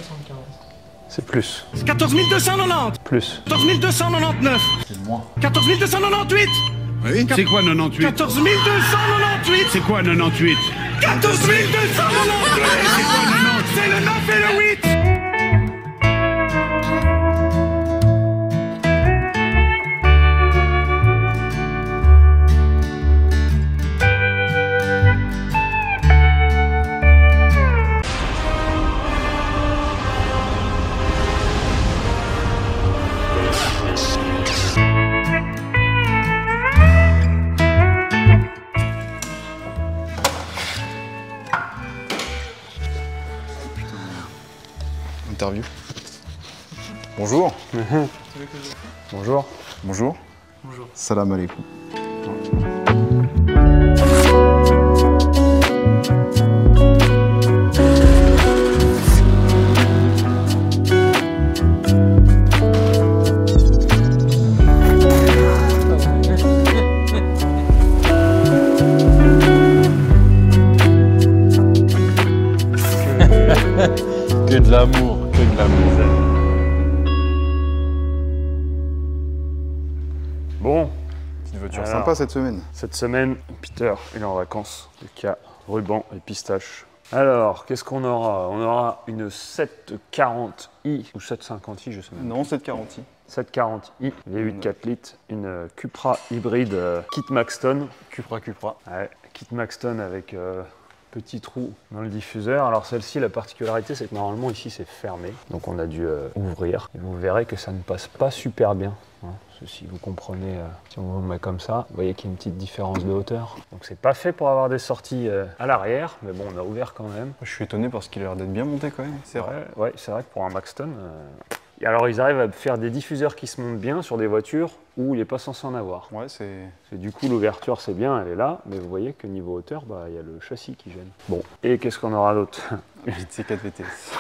75. C'est plus. 14 290. Plus. 14 299. C'est moins. 14 298. Oui. C'est quoi 98? 14 298. C'est quoi 98? 14 298. C'est le 9 et le 8. Interview. Bonjour. Bonjour. Bonjour. Bonjour. Salam alaikum. Que de l'amour, que de l'amour. Bon, Petite voiture Alors. sympa cette semaine. cette semaine, Peter, il est en vacances. Le cas ruban et pistache. Alors, qu'est-ce qu'on aura? On aura une 740i ou 750i, je sais même. Non, 740i. 740i, V8 4 litres, une Cupra hybride Kit Maxton. Cupra. Ouais, Kit Maxton avec petit trou dans le diffuseur. Alors celle-ci, la particularité, c'est que normalement ici c'est fermé, donc on a dû ouvrir. Et vous verrez que ça ne passe pas super bien. Hein. Si vous comprenez, si on vous met comme ça, vous voyez qu'il y a une petite différence de hauteur. Donc c'est pas fait pour avoir des sorties à l'arrière, mais bon, on a ouvert quand même. Je suis étonné parce qu'il a l'air d'être bien monté quand même. C'est vrai. Ouais, c'est vrai que pour un Maxton. Et alors ils arrivent à faire des diffuseurs qui se montent bien sur des voitures où il n'est pas censé en avoir. Ouais, c'est. Et du coup, l'ouverture, c'est bien, elle est là, mais vous voyez que niveau hauteur, bah, il y a le châssis qui gêne. Bon, et qu'est-ce qu'on aura d'autre? C4 VTS.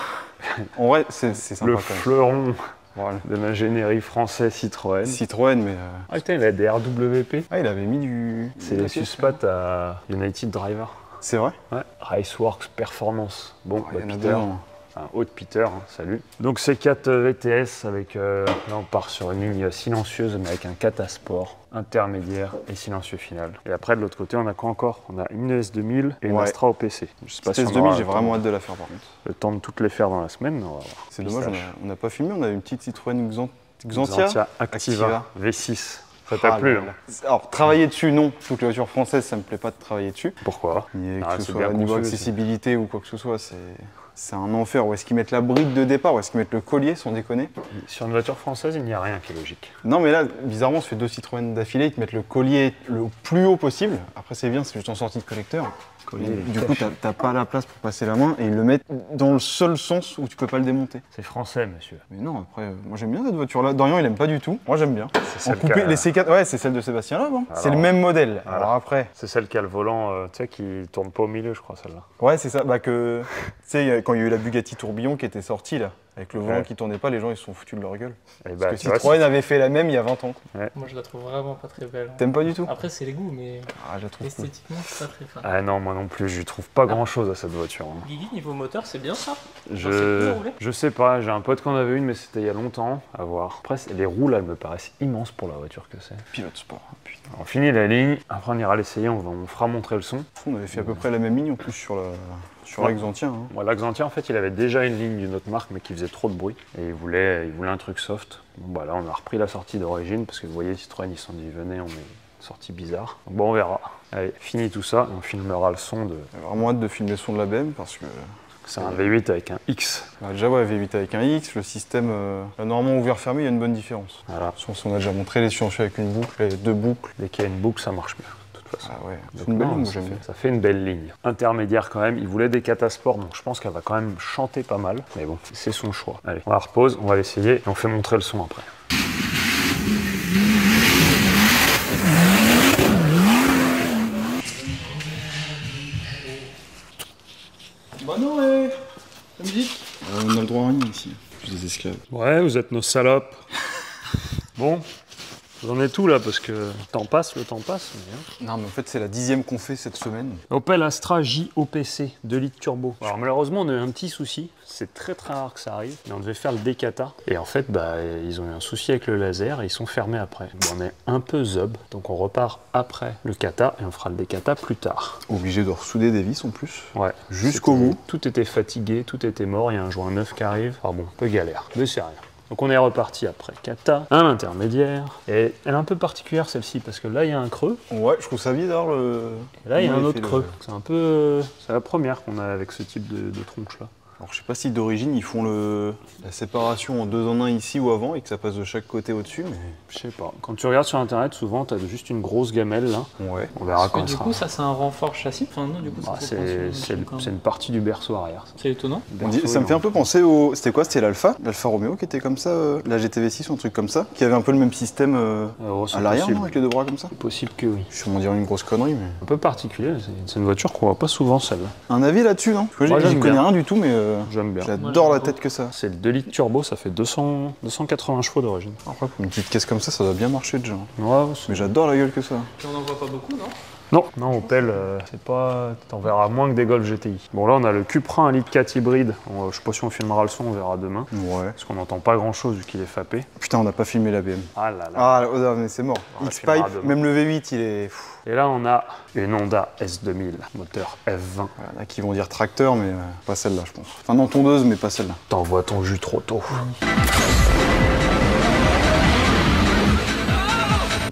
En vrai, c'est sympa Le quand même. fleuron Voilà. de l'ingénierie française Citroën. Citroën, mais. Ah putain, il a des RWP. Ah, il avait mis du. C'est les suspats à United Driver. C'est vrai. Ouais, Raceworks Performance. Bon, Il y bah, en a Peter, dedans. un haut de Peter, hein, salut. Donc C4 VTS avec, là on part sur une ligne silencieuse mais avec un Catasport intermédiaire et silencieux final. Et après de l'autre côté on a quoi encore? On a une S2000 et une Ouais. Astra OPC. Je sais pas Cette si on S2000, aura j'ai le temps- vraiment hâte de la faire par contre. le temps de toutes les faire dans la semaine, mais on va voir. C'est dommage, Pistache. on n'a pas filmé, on a une petite Citroën Xantia. Xantia Activa V6. Ça t'a Ah plu? là hein là. Alors, travailler dessus, non. Toutes les voitures françaises, ça me plaît pas de travailler dessus. Pourquoi? Ni Ah, que ce c'est soit bien niveau conçu, accessibilité ou quoi que ce soit, c'est un enfer. Où est-ce qu'ils mettent la brique de départ? Où est-ce qu'ils mettent le collier, sans déconner? Sur une voiture française, il n'y a rien qui est logique. Non, mais là, bizarrement, ça fait 2 Citroën d'affilée, ils te mettent le collier le plus haut possible. Après, c'est bien, c'est juste en sortie de collecteur. Collier, Mais il du est coup, caché. t'as pas la place pour passer la main et ils le mettent dans le seul sens où tu peux pas le démonter. C'est français, monsieur. Mais non, après, moi j'aime bien cette voiture-là. Dorian, il aime pas du tout. Moi, j'aime bien. C'est En celle coupé, qui a- les C4, ouais, c'est celle de Sébastien Loeb. Hein. C'est le Alors, même modèle. voilà. Alors après, C'est celle qui a le volant, tu sais, qui tourne pas au milieu, je crois, celle-là. ouais, c'est ça. Bah que, tu sais, quand il y a eu la Bugatti Tourbillon qui était sortie là, avec le volant Ouais. qui tournait pas, les gens ils se sont foutus de leur gueule. Et Parce bah, que tu vois, Citroën avait fait la même il y a 20 ans. Moi je la trouve vraiment pas très belle. T'aimes pas du tout? Après c'est les goûts, mais Ah, je la trouve cool. esthétiquement c'est pas très fan. Ah non, moi non plus, je trouve pas grand-chose à cette voiture. hein. Guigui, niveau moteur, c'est bien ça? Genre, c'est cool à rouler. Je sais pas, j'ai un pote qui en avait une, mais c'était il y a longtemps, à voir. Après, les roues, là, elles me paraissent immenses pour la voiture que c'est. Pilote sport. Putain. On finit la ligne, après on ira l'essayer, on fera montrer le son. On avait fait à peu près la même ligne en plus sur la Ouais. Xantia. Hein. Moi, l'Axantia, en fait, il avait déjà une ligne d'une autre marque, mais qui faisait trop de bruit. Et il voulait un truc soft. Bon, bah là, on a repris la sortie d'origine, parce que vous voyez, Citroën, ils se sont dit, venez, on met une sortie bizarre. Donc, bon, on verra. Allez, fini tout ça, et on filmera le son de... J'ai vraiment hâte de filmer le son de la BM parce que. C'est un V8 avec un X. Bah, déjà, ouais, V8 avec un X, le système, là, normalement ouvert-fermé, il y a une bonne différence. Voilà. On a déjà montré les silencieux avec une boucle, les 2 boucles. Dès qu'il y a une boucle, ça marche mieux, de toute façon. Ah ouais, c'est Donc une belle non, ligne, ça j'aime fait- bien. Ça fait une belle ligne. Intermédiaire quand même, il voulait des Catasport, donc je pense qu'elle va quand même chanter pas mal. Mais bon, c'est son choix. Allez, on la repose, on va l'essayer et on fait montrer le son après. Bah non, ouais. La musique. On a le droit à rien ici. Plus des esclaves. Ouais, vous êtes nos salopes. Bon, Vous en êtes tout là parce que le temps passe. Mais, hein. Non, mais en fait, c'est la 10e qu'on fait cette semaine. Opel Astra JOPC 2 litres turbo. Alors malheureusement, on a eu un petit souci. C'est très rare que ça arrive. Mais on devait faire le décata. Et en fait, ils ont eu un souci avec le laser et ils sont fermés après. Bon, on est un peu zob. Donc on repart après le kata et on fera le décata plus tard. Obligé de ressouder des vis en plus. Ouais. Jusqu'au bout. Tout était fatigué, tout était mort. Il y a un joint neuf qui arrive. Ah bon, un peu galère. Mais c'est rien. Donc on est reparti après kata, un intermédiaire. Et elle est un peu particulière celle-ci parce que là il y a un creux. Ouais, je trouve ça bizarre le. Et là il y a un Ouais, autre creux. C'est un peu. C'est la première qu'on a avec ce type de tronche là. Alors je sais pas si d'origine ils font la séparation en 2 en 1 ici ou avant et que ça passe de chaque côté au-dessus, mais. Je sais pas. Quand tu regardes sur internet, souvent tu as juste une grosse gamelle là. Ouais. On verra quand Du coup, ça c'est un renfort châssis. Enfin, non, du coup, c'est une partie du berceau arrière. Ça. C'est étonnant. Ça me fait un peu penser au. C'était quoi? C'était l'Alfa Romeo qui était comme ça, la GTV6 ou un truc comme ça, qui avait un peu le même système à l'arrière, non, avec les 2 bras comme ça. C'est possible que oui. Je suis sûrement dire une grosse connerie, mais. Un peu particulier, c'est une voiture qu'on voit pas souvent celle-là. Un avis là-dessus, non? Parce que Moi, j'y j'aime connais bien. rien du tout, mais J'aime bien. j'adore la tête que ça. C'est le 2 litres turbo, ça fait 280 chevaux d'origine. Après, pour une petite caisse comme ça doit bien marcher déjà. Ouais, Mais j'adore la gueule que ça. Puis on en voit pas beaucoup, non? Non, Opel, c'est pas. T'en verras moins que des Golf GTI. Bon, là, on a le Cupra 1 litre 4 hybride. Je sais pas si on filmera le son, on verra demain. Ouais. Parce qu'on n'entend pas grand chose vu qu'il est fappé. Putain, on n'a pas filmé la BM. Ah là là. Ah, mais c'est mort. On la X-Pipe, filmera demain. même le V8, il est. Et là, on a une Honda S2000, moteur F20. Il y en a qui vont dire tracteur, mais pas celle-là, je pense. Enfin, non, tondeuse, mais pas celle-là. T'envoies ton jus trop tôt.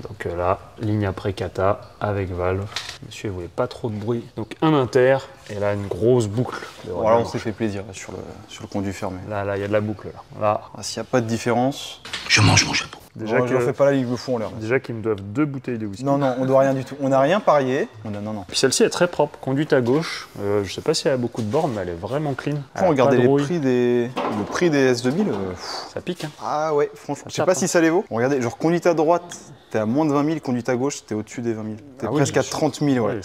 Donc là, ligne après kata avec valve. Monsieur, il voulait pas trop de bruit. Donc un inter et là une grosse boucle. Voilà, on s'est fait plaisir là, sur le conduit fermé. Là, il y a de la boucle là. Ah, s'il n'y a pas de différence. Je mange mon chapeau. Déjà Je fais pas la ligue, je me fous en l'air. Déjà qu'ils me doivent 2 bouteilles de whisky. Non, on doit rien du tout. On n'a rien parié. Non. Puis celle-ci est très propre, conduite à gauche. Je sais pas si elle a beaucoup de bornes, mais elle est vraiment clean. Elle a Regardez pas de le rouille. prix des S2000. Ça pique, hein. Ah ouais, franchement, je sais tape, pas hein. si ça les vaut. Regardez, genre conduite à droite, t'es à moins de 20 000, conduite à gauche, t'es au-dessus des 20 000. T'es Ah oui, presque à bien sûr. 30 000, ouais. Oui,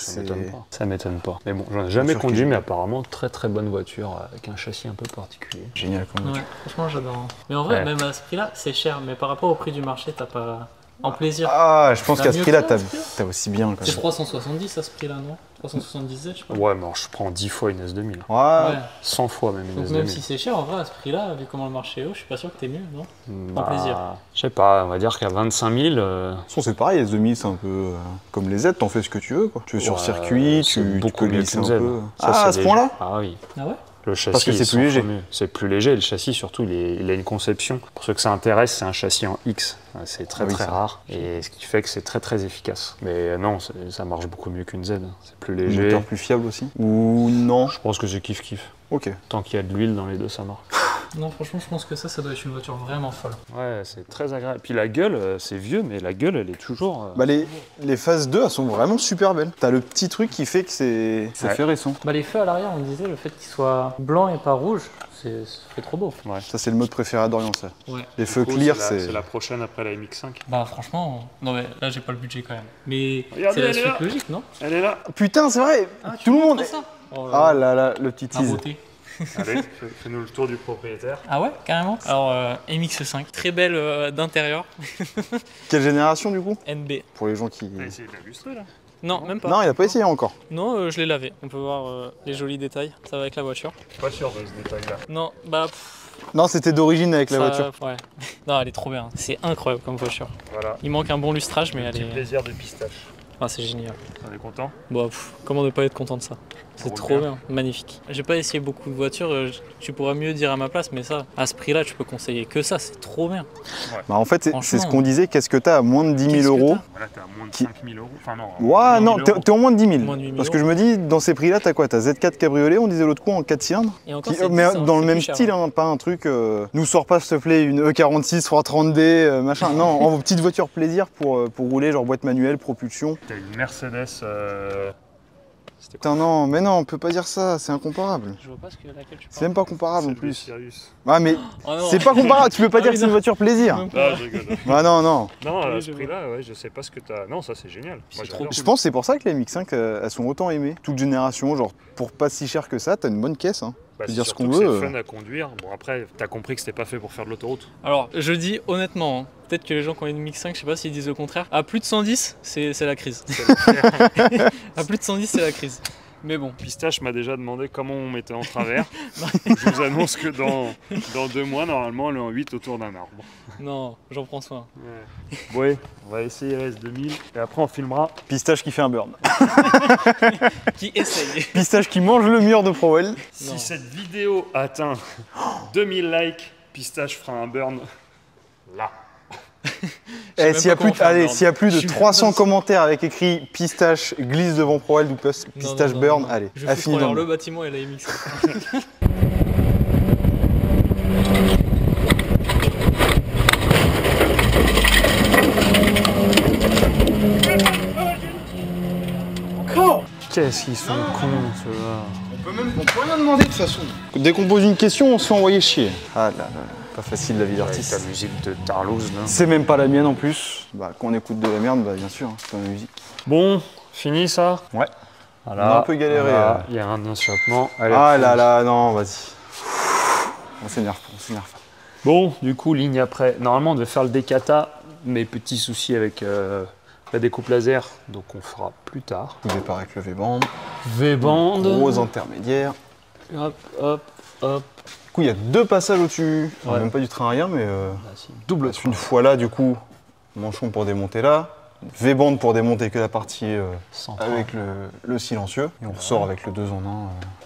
ça m'étonne pas. Mais bon, j'en ai jamais Voiture conduit, qui est- mais apparemment très très bonne voiture avec un châssis un peu particulier. Génial comme Ouais, voiture. franchement, j'adore. Mais en vrai, Ouais. même à ce prix-là, c'est cher. Mais par rapport au prix du marché, t'as pas. En plaisir. Ah, je pense T'as qu'à ce mieux prix-là, que ça, à ce prix-là t'as aussi bien quand C'est même. 370 à ce prix-là, non? 370 Z, je crois. Ouais, mais je prends 10 fois une S2000. Ouais. 100 fois même une Donc S2000. même si c'est cher, en vrai, à ce prix-là, vu comment le marché est haut, je suis pas sûr que t'es mieux, non? Bah, plaisir. Je sais pas, on va dire qu'à 25 000, De toute façon, c'est pareil, S2000, c'est un peu comme les Z, t'en fais ce que tu veux, quoi. Tu veux sur ouais, circuit, c'est tu beaucoup peux mieux glisser qu'une un Z. peu. Ça, Ah, c'est à ce léger. point-là? Ah oui. Ah ouais? Le châssis, Parce que c'est est 100 plus léger. fois mieux. C'est plus léger. Le châssis, surtout, il a une conception. Pour ceux que ça intéresse, c'est un châssis en X. C'est très Ah oui, très ça. rare. Et ce qui fait que c'est très très efficace. Mais non, ça marche beaucoup mieux qu'une Z. C'est plus Le léger. moteur plus fiable aussi? Ou non? Je pense que j'ai kiff-kiff. Ok. Tant qu'il y a de l'huile dans les deux, ça marche. Non, franchement, je pense que ça doit être une voiture vraiment folle. Ouais, c'est très agréable. Puis la gueule, c'est vieux, mais la gueule, elle est toujours. Bah les phases 2, elles sont vraiment super belles. T'as le petit truc qui fait que ça Ouais. fait récent. Bah, les feux à l'arrière, on me disait, le fait qu'ils soient blancs et pas rouges, ça fait trop beau. Ouais. Ça, c'est le mode préféré à Dorian, ça. Ouais. Les feux Du coup, clear, c'est c'est. la prochaine après la MX5. Bah, franchement, non, mais là, j'ai pas le budget quand même. Mais Regardez, c'est la elle est suite là. logique, non? Elle est là. Putain, c'est vrai! Tout le monde. Ah, ça oh Ah là là, le petit la tease. beauté. Allez, fais-nous le tour du propriétaire. Ah ouais, carrément. Alors, MX5, très belle d'intérieur, Quelle génération du coup? NB. Pour les gens qui. T'as essayé de l'illustrer là? Non, même pas. Non, il a pas essayé encore. Non, je l'ai lavé. On peut voir les jolis détails. Ça va avec la voiture. Pas sûr de ce détail-là. Non, bah. Non, c'était d'origine avec la ça- voiture. Ouais. Non, elle est trop bien. C'est incroyable comme voiture. Voilà. Il manque un bon lustrage, mais elle Petit est. plaisir de pistache. Ah, c'est génial. On est content? Bon, comment ne pas être content de ça? C'est roule trop bien. bien, magnifique. J'ai pas essayé beaucoup de voitures, tu pourras mieux dire à ma place, mais ça, à ce prix-là, tu peux conseiller que ça, c'est trop bien. Bah, en fait, c'est ce Franchement. qu'on disait. Qu'est-ce que t'as à moins de 10 Qu'est-ce 000 que euros? Voilà, t'es à moins de Qui- 5 000 euros. Enfin, non. Ouais, non, 8 000 t'es au moins de 10 000. Moins de 8 000 Parce que je me dis, dans ces prix-là, t'as quoi? T'as Z4 cabriolet, on disait l'autre coup, en 4 cylindres? Et encore, Qui- c'est mais 10, hein, dans le c'est même plus cher, style, hein. hein, pas un truc. Nous sors pas, s'il te plaît, une E46 330D, machin. Non, en petite voiture plaisir pour rouler, genre boîte manuelle, propulsion. T'as une Mercedes. C'était Putain, non, mais non, on peut pas dire ça, c'est incomparable. Je vois pas ce que laquelle tu C'est parles. même pas comparable en Celle de plus. Sirius. Ah, mais Oh non. c'est pas comparable, tu peux pas Ah dire oui, que c'est une non. voiture plaisir. Même pas. Ah, je rigole. Ah non, non. Non, à Oui, ce je prix-là, ouais, je sais pas ce que t'as. Non, ça c'est génial. Moi, C'est j'adore. trop Je pense que c'est pour ça que les MX5, elles sont autant aimées. Toute génération, genre, pour pas si cher que ça, t'as une bonne caisse. Hein. Bah, dire ce surtout qu'on que veut. C'est fun à conduire. Bon, après, t'as compris que c'était pas fait pour faire de l'autoroute. Alors, je dis honnêtement, hein, peut-être que les gens qui ont une MX-5, je sais pas s'ils disent le contraire, à plus de 110, c'est la crise. À plus de 110, c'est la crise. Mais bon. Pistache m'a déjà demandé comment on mettait en travers. Je vous annonce que dans 2 mois, normalement, elle est en 8 autour d'un arbre. Non, j'en prends soin. Ouais, on va essayer la S2000 et après on filmera. Pistache qui fait un burn. Qui essaye. Pistache qui mange le mur de Prowell. Si cette vidéo atteint 2000 likes, Pistache fera un burn là. Eh, s'il y a plus, allez, s'il y a plus Je de suis 300 même pas- commentaires avec écrit Pistache glisse devant Prowell ou Pistache burn, allez, Je à fous fini trop dans le le bâtiment et la MX. Qu'est-ce qu'ils sont cons ceux-là. On peut rien demander de toute façon. Dès qu'on pose une question, on se fait envoyer chier. Ah là là, pas facile la vie Avec d'artiste. ta musique de Tarlouse là. C'est même pas la mienne en plus. Bah, quand on écoute de la merde, bah bien sûr, hein, c'est pas ma musique. Bon, fini ça. Ouais. Voilà. On a un peu galéré, Voilà, il y a un échappement. Allez, Ah là fonce. là, non, vas-y. On s'énerve pas, on s'énerve pas. Bon, du coup, ligne après. Normalement, on devait faire le décata, mais petit souci avec la découpe laser, donc on fera plus tard. Départ avec le V-band. V-band. Gros intermédiaire. Hop, hop, hop. Du coup, il y a 2 passages au-dessus. Ouais. Même pas du train à rien, mais Double passe une fois là, du coup, manchon pour démonter là. V-band pour démonter que la partie avec le silencieux. Et on ressort avec le 2 en 1.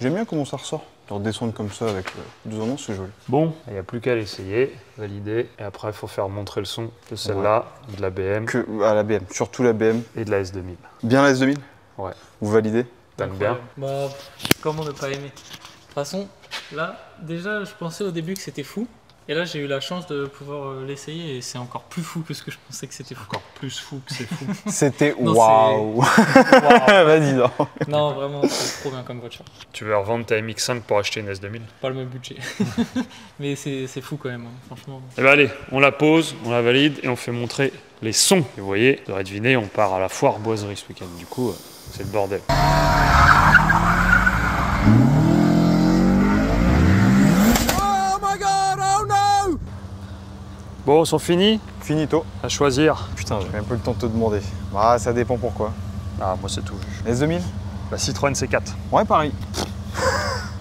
J'aime bien comment ça ressort. Genre descendre comme ça avec le 2 en 1, c'est joli. Bon, il n'y a plus qu'à l'essayer, valider. Et après, il faut faire montrer le son de celle-là, de la BM Que à la BM, surtout la BM. et de la S2000. Bien la S2000 Ouais. Vous validez? T'aimes bien? Bah, comment ne pas aimer? De toute façon, là, déjà, je pensais au début que c'était fou. Et là, j'ai eu la chance de pouvoir l'essayer et c'est encore plus fou que ce que je pensais que c'était fou. Encore plus fou que c'est fou. C'était Non, waouh. Waouh. Vas-y, non. Non, vraiment, c'est trop bien comme voiture. Tu veux revendre ta MX5 pour acheter une S2000? Pas le même budget. Mais c'est fou quand même, hein, franchement. Eh ben allez, on la pose, on la valide et on fait montrer les sons. Et vous voyez, vous aurez deviné, on part à la foire boiserie ce week-end. Du coup, c'est le bordel. Bon, sont finis? Finito. À choisir. Putain, j'ai même pas eu le temps de te demander. Ah, ça dépend pourquoi. Ah, moi c'est tout. S2000? La Citroën C4. Ouais, pareil.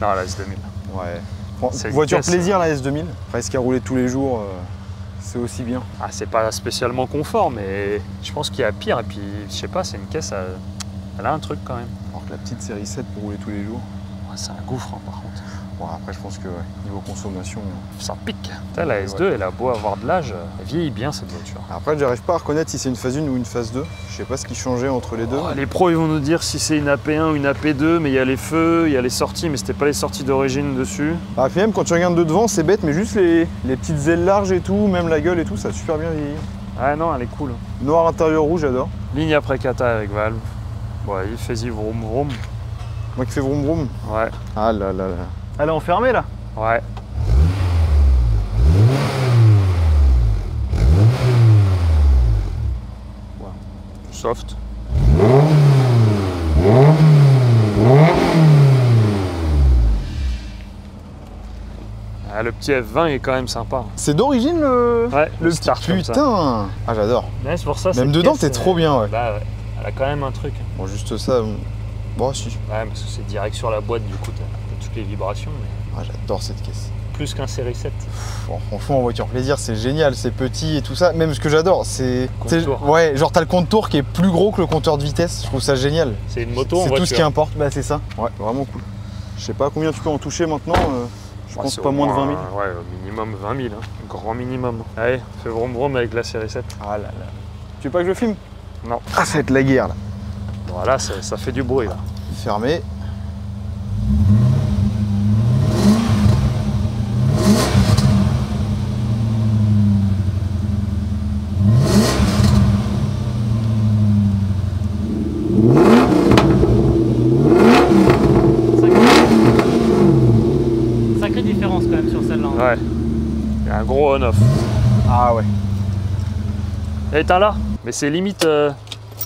Non, la S2000. Ouais. C'est une Voiture caisse. plaisir, la S2000. Presque à rouler tous les jours, c'est aussi bien. Ah, c'est pas spécialement confort, mais je pense qu'il y a pire. Et puis, je sais pas, c'est une caisse, elle a un truc quand même. Alors que la petite série 7 pour rouler tous les jours. Ouais, c'est un gouffre, hein, par contre. Bon, après, je pense que niveau consommation. Ça pique. Putain, la S2, elle a beau avoir de l'âge, elle vieillit bien cette voiture. Après, j'arrive pas à reconnaître si c'est une phase 1 ou une phase 2. Je sais pas ce qui changeait entre les deux. Oh, les pros ils vont nous dire si c'est une AP1 ou une AP2, mais il y a les feux, il y a les sorties, mais c'était pas les sorties d'origine dessus. Ah, puis même quand tu regardes de devant, c'est bête, mais juste les petites ailes larges et tout, même la gueule et tout, ça a super bien vieilli. Ah non, elle est cool. Noir intérieur rouge, j'adore. Ligne après kata avec valve. Ouais, il fais-y vroom vroom. Moi qui fais vroom vroom. Ouais, Ah là là là. Elle est enfermée là? ouais. Soft. Ah, le petit F20 est quand même sympa. C'est d'origine le. Ouais, Le start petit comme ça. putain. Ah, j'adore. Ouais, c'est pour ça. Même cette dedans, caisse, t'es trop bien, ouais. Bah ouais, elle a quand même un truc. Bon, juste ça. Bon, si. Ouais, parce que c'est direct sur la boîte, du coup, t'as toutes les vibrations, mais Ah, j'adore cette caisse. plus qu'un série 7. Bon, franchement, en voiture plaisir, c'est génial, c'est petit et tout ça. Même ce que j'adore, c'est. Contour. Ouais, genre t'as le compte-tour qui est plus gros que le compteur de vitesse. Je trouve ça génial. C'est une moto en C'est voiture. tout ce qui importe. Bah, c'est ça. Ouais, vraiment cool. Je sais pas combien tu peux en toucher maintenant. Je Ouais, pense c'est pas au moins de 20 000. Ouais, au minimum 20 000. Hein. Grand minimum. Allez, fais vroom vroom avec la série 7. Ah là là. Tu veux pas que je le filme? Non. Ah, ça va être la guerre là. Voilà, ça fait du bruit là. Fermé. Sacrée différence quand même sur celle-là. hein. Ouais. Il y a un gros on-off. Ah ouais. Elle est là. Mais c'est limite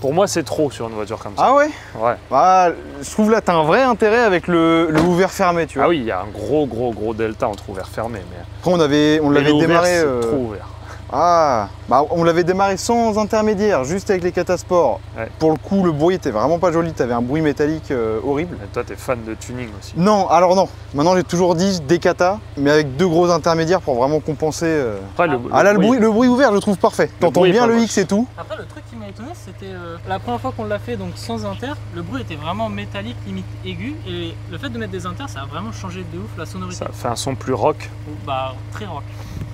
Pour moi, c'est trop sur une voiture comme ça. Ah ouais? Ouais. Bah, je trouve là, t'as un vrai intérêt avec le ouvert-fermé, tu vois. Ah oui, il y a un gros delta entre ouvert fermé. Mais Après, on l'avait mais démarré. c'est trop ouvert. Ah, bah on l'avait démarré sans intermédiaire, juste avec les catasports. Ouais. Pour le coup, le bruit était vraiment pas joli, t'avais un bruit métallique horrible. Et toi, t'es fan de tuning aussi. Non, alors non. Maintenant, j'ai toujours dit des katas, mais avec 2 gros intermédiaires pour vraiment compenser. Après, Ah là, le bruit ouvert, je le trouve parfait. T'entends bruit est bien pas le moche. X et tout. Après, le truc qui m'a étonné, c'était la première fois qu'on l'a fait, donc sans inter, le bruit était vraiment métallique, limite aigu, et le fait de mettre des inters, ça a vraiment changé de ouf la sonorité. Ça fait un son plus rock. Bah, très rock.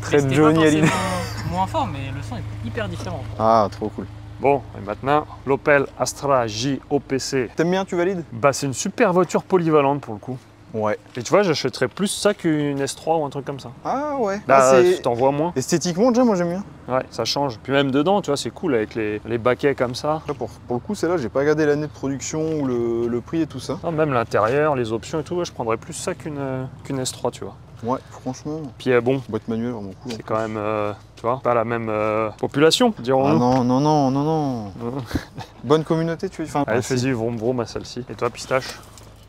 Très Mais c'était Johnny pas Hallyday. forcément moins fort, mais le son est hyper différent. Ah, trop cool. Bon, et maintenant, l'Opel Astra J OPC. T'aimes bien, tu valides? Bah, c'est une super voiture polyvalente pour le coup. Ouais. Et tu vois, j'achèterais plus ça qu'une S3 ou un truc comme ça. Ah ouais. Là, Ah, tu t'en vois moins. Esthétiquement, déjà, moi j'aime bien. Ouais, ça change. Puis même dedans, tu vois, c'est cool avec les baquets comme ça. Après, pour le coup, celle-là, j'ai pas regardé l'année de production ou le prix et tout ça. Non, même l'intérieur, les options et tout, ouais, je prendrais plus ça qu'une S3, tu vois. Ouais, franchement, Puis bon, boîte manuelle vraiment cool. c'est quand même, tu vois, pas la même population, Ah dirons-nous. non. Bonne communauté, tu veux. Enfin, Allez, fais-y, vroom vroom à celle-ci. Et toi, Pistache?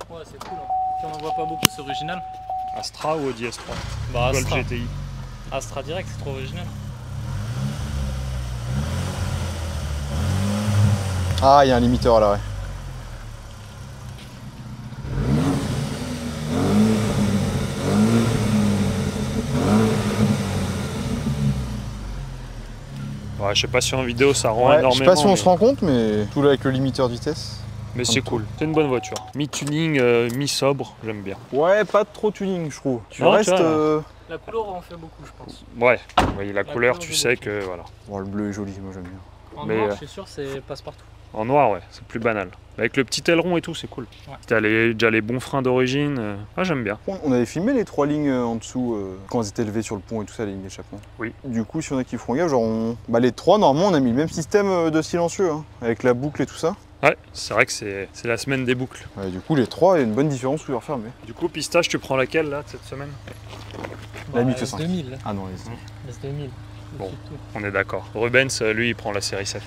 Ouais, c'est cool. Hein. Puis on en voit pas beaucoup, c'est original. Astra ou Audi S3? Bah, Golf Astra. GTI. Astra direct, c'est trop original. Ah, il y a un limiteur à l'arrêt. Ouais, je sais pas si en vidéo ça rend Ouais, je énormément. sais pas si on mais... se rend compte, mais tout là avec le limiteur de vitesse. Mais c'est cool. C'est une bonne voiture. Mi-tuning, mi-sobre, j'aime bien. Ouais, pas trop tuning, je trouve. Tu Non, restes. tu vois, La couleur en fait beaucoup, je pense. Ouais, oui, la couleur, couleur tu du sais look. que voilà. Bon, le bleu est joli, moi j'aime bien. En Mais, noir, je suis sûr, c'est passe-partout. En noir, ouais, c'est plus banal. Avec le petit aileron et tout, c'est cool. Ouais. T'as déjà les bons freins d'origine. Ah, j'aime bien. On avait filmé les 3 lignes en dessous quand elles étaient élevées sur le pont et tout ça, les lignes d'échappement. Oui. Du coup, si on a qui feront gaffe, genre bah, les 3, normalement, on a mis le même système de silencieux, hein, avec la boucle et tout ça. Ouais, c'est vrai que c'est la semaine des boucles. Ouais, du coup, les 3, il y a une bonne différence ouvert fermé. Du coup, Pistache, tu prends laquelle là cette semaine? La MX5. S2000. Ah non, les... S2000. Bon. On est d'accord. Rubens, lui, il prend la série 7.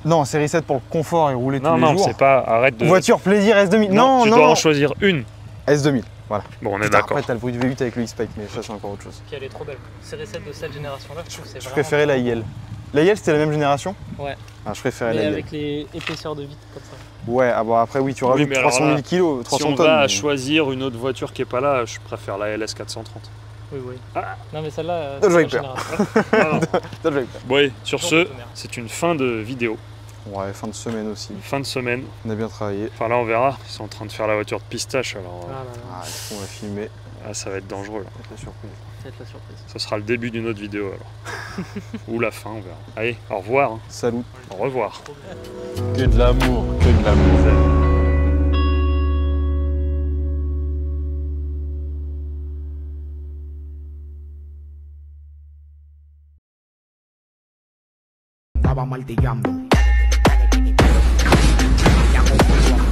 Non, série 7 pour le confort et rouler Non, tous les non, jours. c'est pas. Arrête de. Voiture plaisir S2000. Non, tu dois non. en choisir une. S2000, voilà. Bon, on est Putain, d'accord. après, t'as le bruit du V8 avec le X-Spike, mais ça, c'est encore autre chose. Puis elle est trop belle. Série 7 de cette génération-là, je trouve que c'est Je vraiment. préférais la IL. La IL, c'était la même génération? Ouais. Ah, je préférais Mais la IL. avec les épaisseurs de vitre comme ça. Ouais, ah bon, après, oui, tu Oui, rajoutes mais alors 300 là, 000 kilos, 300 Si on tonnes. va mais- choisir une autre voiture qui est pas là, je préfère la LS 430. Oui, oui. Ah. Non, mais celle-là, Dodge c'est la Viper. génération. Dodge Viper. Oui, sur Toujours ce, de tonnerre. c'est une fin de vidéo, Ouais, fin de semaine aussi. une fin de semaine. On a bien travaillé. Enfin là, on verra. Ils sont en train de faire la voiture de Pistache, alors Ah là là, Ah, on va filmer. ça va être dangereux. Là. La surprise. ça va être la surprise. Ce sera le début d'une autre vidéo alors. Ou la fin, on verra. Allez, au revoir. Hein. Salut. Au revoir. Que de l'amour, que de l'amour. Estaba martillando. Ya con fuego.